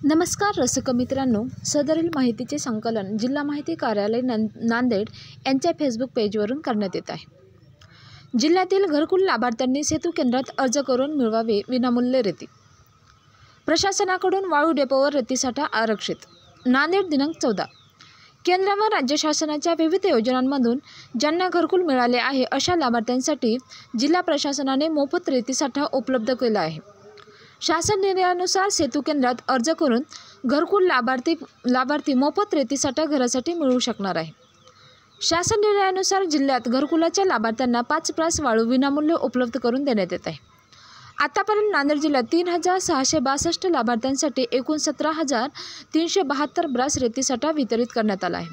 नमस्कार रसिक मित्रांनो, सदरील माहितीचे संकलन जिल्हा माहिती कार्यालय नांदेड यांच्या फेसबुक पेजवरून करण्यात येत आहे। जिल्ह्यातील घरकुल लाभार्थ्यांनी सेतू केंद्रात अर्ज करून मिळवावे विनामूल्य रेती। प्रशासनाकडून वाळू डेपोवर रेतीसाठा आरक्षित। नांदेड दिनांक 14 केंद्र व राज्य शासनाच्या विविध योजनांमधून ज्यांना घरकुल मिळाले आहे अशा लाभार्थ्यांसाठी जिल्हा प्रशासनाने मोफत रेतीसाठा उपलब्ध केला आहे। शासन निर्णयानुसार सेतू केंद्रात अर्ज करून घरकुल लाभार्थी मोफत रेतीसाठा घरासाठी मिळवू शकणार आहे। शासन निर्णयानुसार जिल्ह्यात घरकुलाच्या लाभार्थ्यांना 5 ब्रास वाळू विनामूल्य उपलब्ध करून देण्यात येत आहे। आतापर्यंत नांदेड जिल्ह्यात 3662 लाभार्थ्यांसाठी एकूण 17,372 ब्रास रेतीसाठा वितरित करण्यात आला आहे।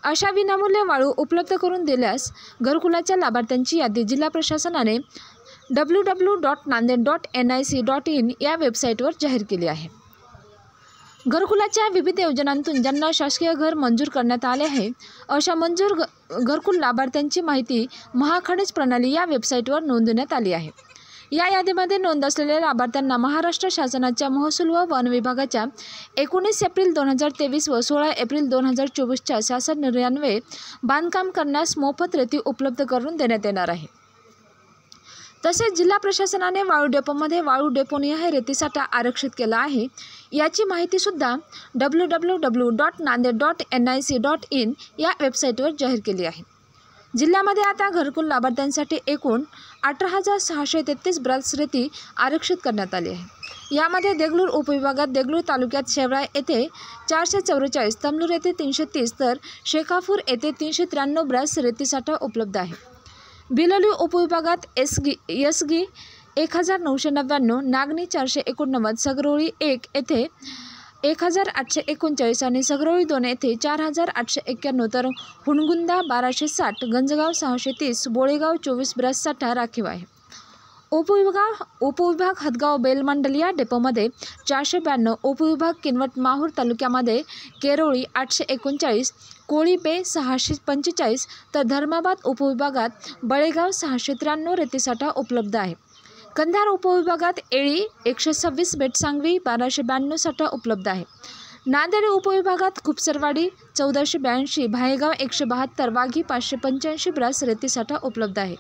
अशा विनामूल्य वाळू उपलब्ध करून दिल्यास घरकुलाच्या लाभार्थ्यांची यादी जिल्हा प्रशासनाने www.nanded.nic.in या वेबसाईटवर जाहीर केली आहे। घरकुलाच्या विविध योजनांतून ज्यांना शासकीय घर मंजूर करण्यात आले आहे अशा मंजूर घरकुल लाभार्थ्यांची माहिती महाखनिज प्रणाली या वेबसाईटवर नोंदवण्यात आली आहे। या यादीमध्ये नोंद असलेल्या लाभार्थ्यांना महाराष्ट्र शासनाच्या महसूल व वन विभागाच्या 19 एप्रिल 2023 व 16 एप्रिल 2024च्या शासन निर्णयान्वये बांधकाम करण्यास मोफत रेती उपलब्ध करून देण्यात येणार आहे। तसेच जिल्हा प्रशासनाने वाळू डेपोमध्ये वाळू डेपोनिहाय रेतीसाठा आरक्षित केला आहे याची माहिती सुद्धा www.nanded.nic.in या वेबसाईटवर जाहीर केली आहे। जिल्ह्यामध्ये आता घरकुल लाभार्थ्यांसाठी एकूण 18,633 ब्रास रेती आरक्षित करण्यात आली आहे। यामध्ये देगलूर उपविभागात देगलूर तालुक्यात शेवळा येथे 444, तमलूर येथे 330 तर शेखापूर येथे 393 ब्रास रेतीसाठा उपलब्ध आहे। बिलोली उपविभागात एसगी 1999, नागणी 489, सगरोळी 1 येथे 1839 आणि सगरोळी 2 येथे 4891 तर हुणगुंदा 1260, गंजगाव 630, बोळेगाव 24 ब्रास साठा राखीव आहे। उपविभाग हदगाव बेलमंडल या डेपोमध्ये 492, उपविभाग किनवट माहूर तालुक्यामध्ये केरोळी 839, कोळी बे 645 तर धर्माबाद उपविभागात बळेगाव 693 रेतीसाठा उपलब्ध आहे। कंधार उपविभागात येळी 126, बेटसांगवी 1292 साठा उपलब्ध आहे। नांदेड उपविभागात खुपसरवाडी 1482, भायेगाव 172, वाघी 585 ब्रास रेतीसाठा उपलब्ध आहे।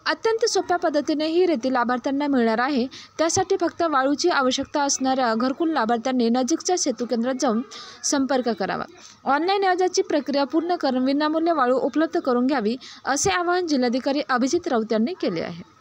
अत्यंत सोप्या पद्धतीने ही रेती लाभार्थ्यांना मिळणार आहे। त्यासाठी फक्त वाळूची आवश्यकता असणाऱ्या घरकुल लाभार्थ्यांनी नजीकच्या सेतू केंद्रात जाऊन संपर्क करावा। ऑनलाईन अर्जाची प्रक्रिया पूर्ण करून विनामूल्य वाळू उपलब्ध करून घ्यावी असे आवाहन जिल्हाधिकारी अभिजित राऊत यांनी केले आहे।